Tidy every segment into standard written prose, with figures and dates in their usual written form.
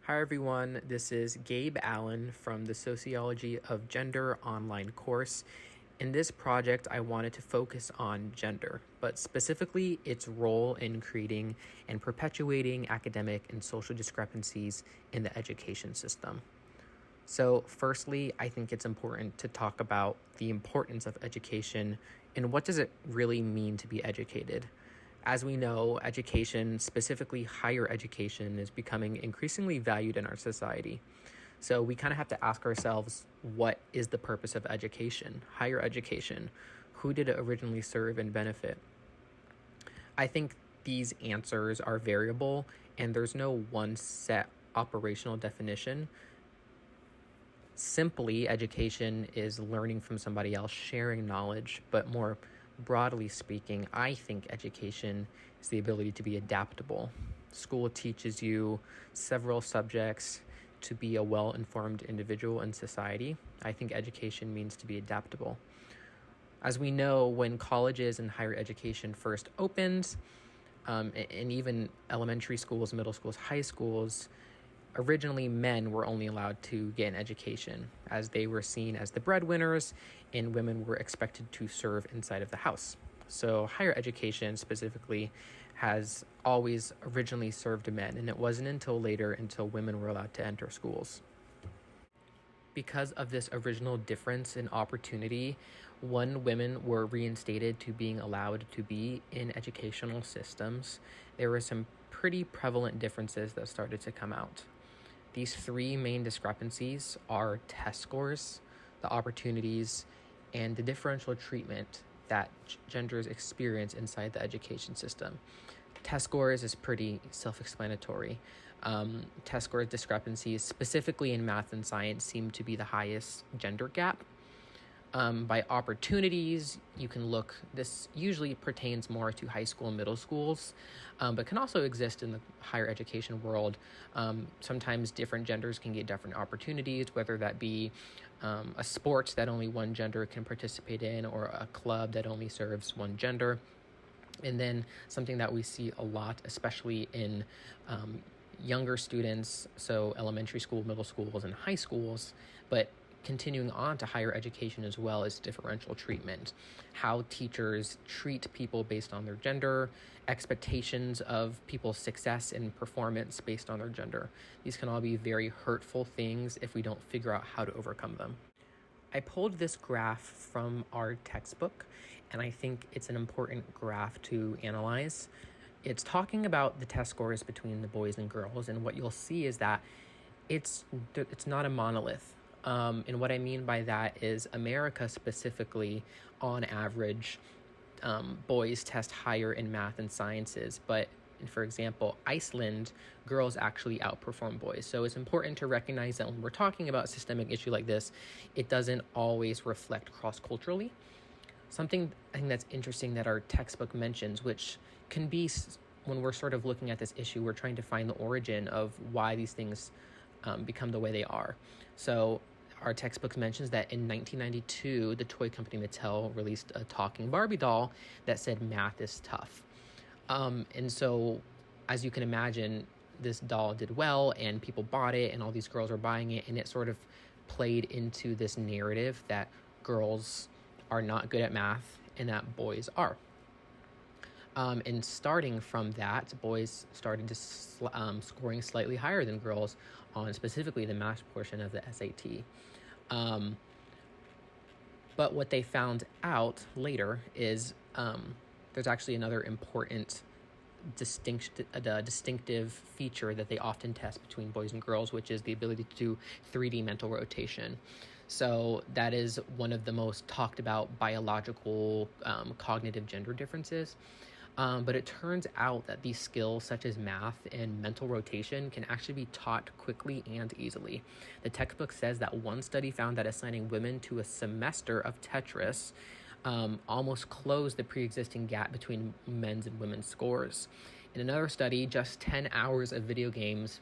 Hi everyone, this is Gabe Allen from the Sociology of Gender online course. In this project, I wanted to focus on gender, but specifically its role in creating and perpetuating academic and social discrepancies in the education system. So firstly, I think it's important to talk about the importance of education and what does it really mean to be educated. As we know, education, specifically higher education, is becoming increasingly valued in our society. So we kind of have to ask ourselves, what is the purpose of education? Higher education, who did it originally serve and benefit? I think these answers are variable and there's no one set operational definition. Simply, education is learning from somebody else, sharing knowledge, but more broadly speaking, I think education is the ability to be adaptable. School teaches you several subjects to be a well-informed individual in society. I think education means to be adaptable. As we know, when colleges and higher education first opened, and even elementary schools, middle schools, high schools, originally men were only allowed to get an education as they were seen as the breadwinners and women were expected to serve inside of the house. So higher education specifically has always originally served men, and it wasn't until later until women were allowed to enter schools. Because of this original difference in opportunity, when women were reinstated to being allowed to be in educational systems, there were some pretty prevalent differences that started to come out. These three main discrepancies are test scores, the opportunities, and the differential treatment that genders experience inside the education system. Test scores is pretty self-explanatory. Test score discrepancies, specifically in math and science, seem to be the highest gender gap. By opportunities, you can look, this usually pertains more to high school and middle schools, but can also exist in the higher education world. Sometimes different genders can get different opportunities, whether that be a sport that only one gender can participate in or a club that only serves one gender. And then something that we see a lot, especially in younger students, so elementary school, middle schools, and high schools, but continuing on to higher education as well, is differential treatment. How teachers treat people based on their gender, expectations of people's success and performance based on their gender. These can all be very hurtful things if we don't figure out how to overcome them. I pulled this graph from our textbook, and I think it's an important graph to analyze. It's talking about the test scores between the boys and girls, and what you'll see is that it's not a monolith. And what I mean by that is America specifically, on average, boys test higher in math and sciences, but for example, Iceland, girls actually outperform boys. So it's important to recognize that when we're talking about a systemic issue like this, it doesn't always reflect cross-culturally. Something I think that's interesting that our textbook mentions, which can be, when we're sort of looking at this issue, we're trying to find the origin of why these things become the way they are. So our textbook mentions that in 1992, the toy company Mattel released a talking Barbie doll that said math is tough. And so, as you can imagine, this doll did well and people bought it and all these girls were buying it, and it sort of played into this narrative that girls are not good at math and that boys are. And starting from that, boys started to scoring slightly higher than girls on specifically the math portion of the SAT. But what they found out later is there's actually another important distinctive feature that they often test between boys and girls, which is the ability to do 3D mental rotation. So that is one of the most talked about biological cognitive gender differences. But it turns out that these skills such as math and mental rotation can actually be taught quickly and easily. The textbook says that one study found that assigning women to a semester of Tetris almost closed the pre-existing gap between men's and women's scores. In another study, just 10 hours of video games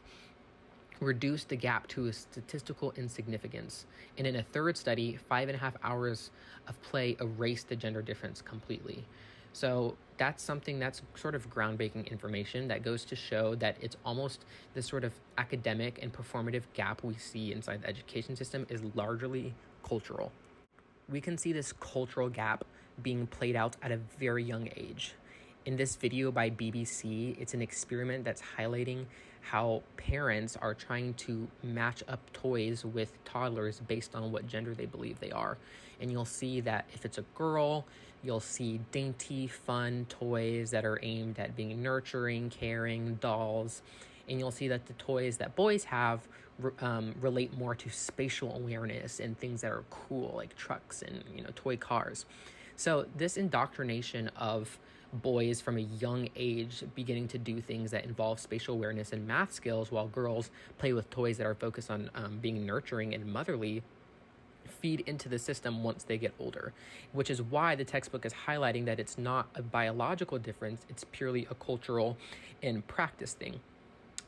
reduced the gap to a statistical insignificance. And in a third study, 5.5 hours of play erased the gender difference completely. So that's something that's sort of groundbreaking information that goes to show that it's almost this sort of academic and performative gap we see inside the education system is largely cultural. We can see this cultural gap being played out at a very young age. In this video by BBC, it's an experiment that's highlighting how parents are trying to match up toys with toddlers based on what gender they believe they are. And you'll see that if it's a girl, you'll see dainty, fun toys that are aimed at being nurturing, caring, dolls. And you'll see that the toys that boys have relate more to spatial awareness and things that are cool, like trucks and toy cars. So this indoctrination of boys from a young age beginning to do things that involve spatial awareness and math skills, while girls play with toys that are focused on being nurturing and motherly, feed into the system once they get older, which is why the textbook is highlighting that it's not a biological difference, it's purely a cultural and practice thing.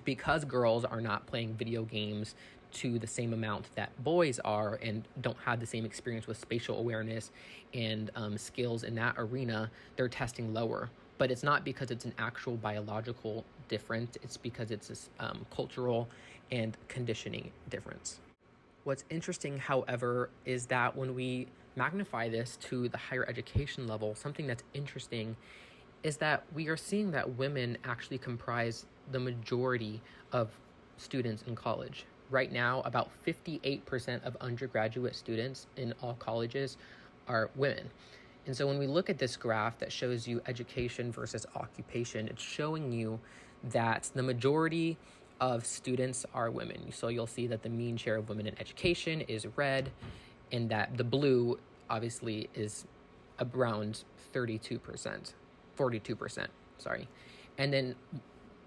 Because girls are not playing video games to the same amount that boys are and don't have the same experience with spatial awareness and skills in that arena, they're testing lower. But it's not because it's an actual biological difference, it's because it's this cultural and conditioning difference. What's interesting, however, is that when we magnify this to the higher education level, something that's interesting is that we are seeing that women actually comprise the majority of students in college. Right now, about 58% of undergraduate students in all colleges are women. And so when we look at this graph that shows you education versus occupation, it's showing you that the majority of students are women. So you'll see that the mean share of women in education is red, and that the blue obviously is around 42%. And then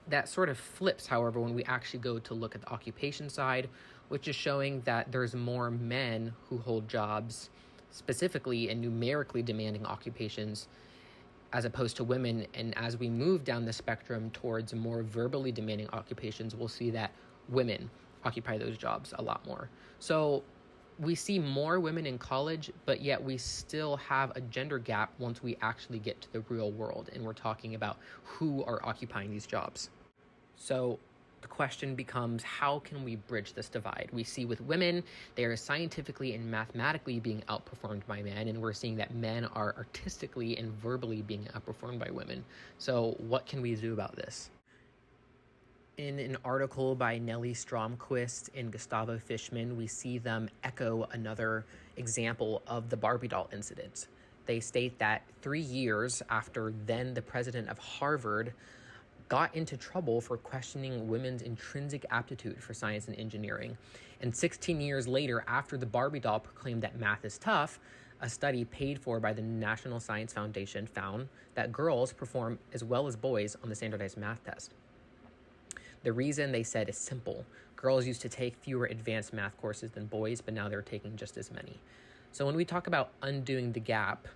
that sort of flips, however, when we actually go to look at the occupation side, which is showing that there's more men who hold jobs, specifically and numerically demanding occupations, as opposed to women. And as we move down the spectrum towards more verbally demanding occupations, we'll see that women occupy those jobs a lot more. So we see more women in college, but yet we still have a gender gap once we actually get to the real world and we're talking about who are occupying these jobs. So the question becomes, how can we bridge this divide? We see with women, they are scientifically and mathematically being outperformed by men, and we're seeing that men are artistically and verbally being outperformed by women. So what can we do about this? In an article by Nellie Stromquist and Gustavo Fishman, we see them echo another example of the Barbie doll incident. They state that 3 years after then the president of Harvard got into trouble for questioning women's intrinsic aptitude for science and engineering. And 16 years later, after the Barbie doll proclaimed that math is tough, a study paid for by the National Science Foundation found that girls perform as well as boys on the standardized math test. The reason, they said, is simple. Girls used to take fewer advanced math courses than boys, but now they're taking just as many. So when we talk about undoing the gap,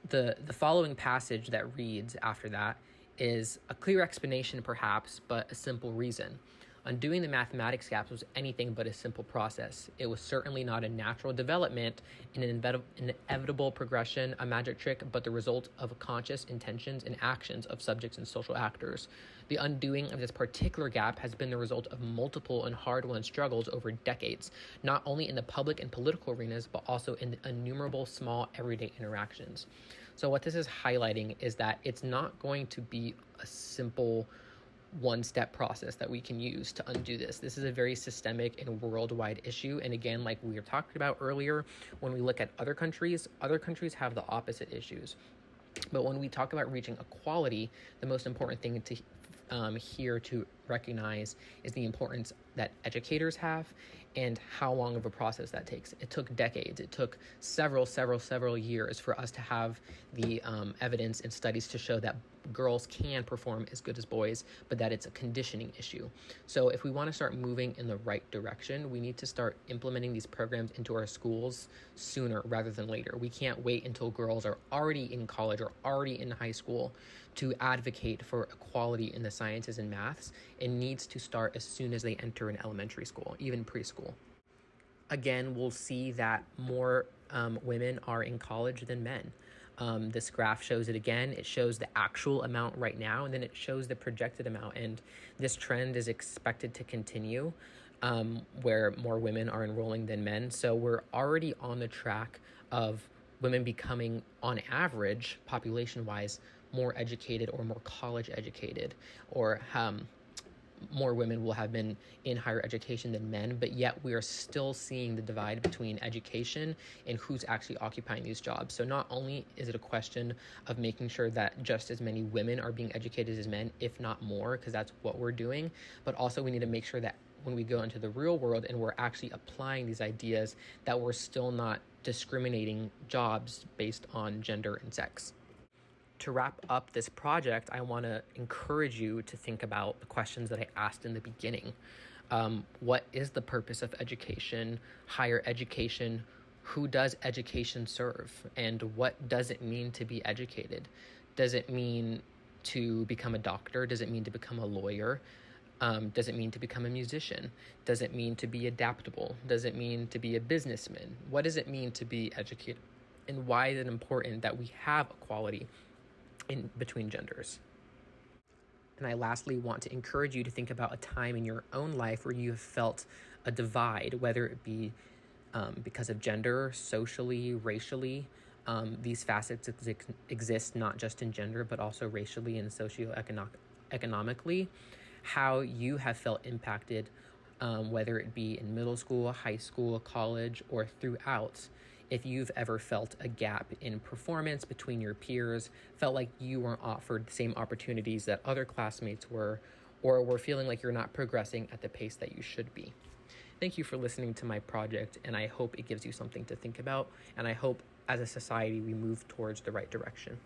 the following passage that reads after that is a clear explanation perhaps, but a simple reason. Undoing the mathematics gaps was anything but a simple process. It was certainly not a natural development, an inevitable progression, a magic trick, but the result of conscious intentions and actions of subjects and social actors. The undoing of this particular gap has been the result of multiple and hard-won struggles over decades, not only in the public and political arenas, but also in the innumerable small everyday interactions. So what this is highlighting is that it's not going to be a simple one-step process that we can use to undo this. This is a very systemic and worldwide issue. And again, like we were talking about earlier, when we look at other countries have the opposite issues. But when we talk about reaching equality, the most important thing to here to recognize is the importance that educators have and how long of a process that takes. It took decades. It took several years for us to have the evidence and studies to show that girls can perform as good as boys, but that it's a conditioning issue. So if we want to start moving in the right direction, we need to start implementing these programs into our schools sooner rather than later. We can't wait until girls are already in college or already in high school to advocate for equality in the sciences and maths. It needs to start as soon as they enter an elementary school, even preschool. Again, we'll see that more women are in college than men. This graph shows it again. It shows the actual amount right now, and then it shows the projected amount. And this trend is expected to continue, where more women are enrolling than men. So we're already on the track of women becoming, on average, population-wise, more educated or more college educated, or more women will have been in higher education than men, but yet we are still seeing the divide between education and who's actually occupying these jobs. So not only is it a question of making sure that just as many women are being educated as men, if not more, because that's what we're doing, but also we need to make sure that when we go into the real world and we're actually applying these ideas, that we're still not discriminating jobs based on gender and sex. To wrap up this project, I want to encourage you to think about the questions that I asked in the beginning. What is the purpose of education, higher education? Who does education serve? And what does it mean to be educated? Does it mean to become a doctor? Does it mean to become a lawyer? Does it mean to become a musician? Does it mean to be adaptable? Does it mean to be a businessman? What does it mean to be educated? And why is it important that we have equality in between genders? And I lastly want to encourage you to think about a time in your own life where you have felt a divide, whether it be because of gender, socially, racially. These facets exist not just in gender, but also racially and socioeconomically. How you have felt impacted, whether it be in middle school, high school, college, or throughout. If you've ever felt a gap in performance between your peers, felt like you weren't offered the same opportunities that other classmates were, or were feeling like you're not progressing at the pace that you should be. Thank you for listening to my project, and I hope it gives you something to think about, and I hope as a society we move towards the right direction.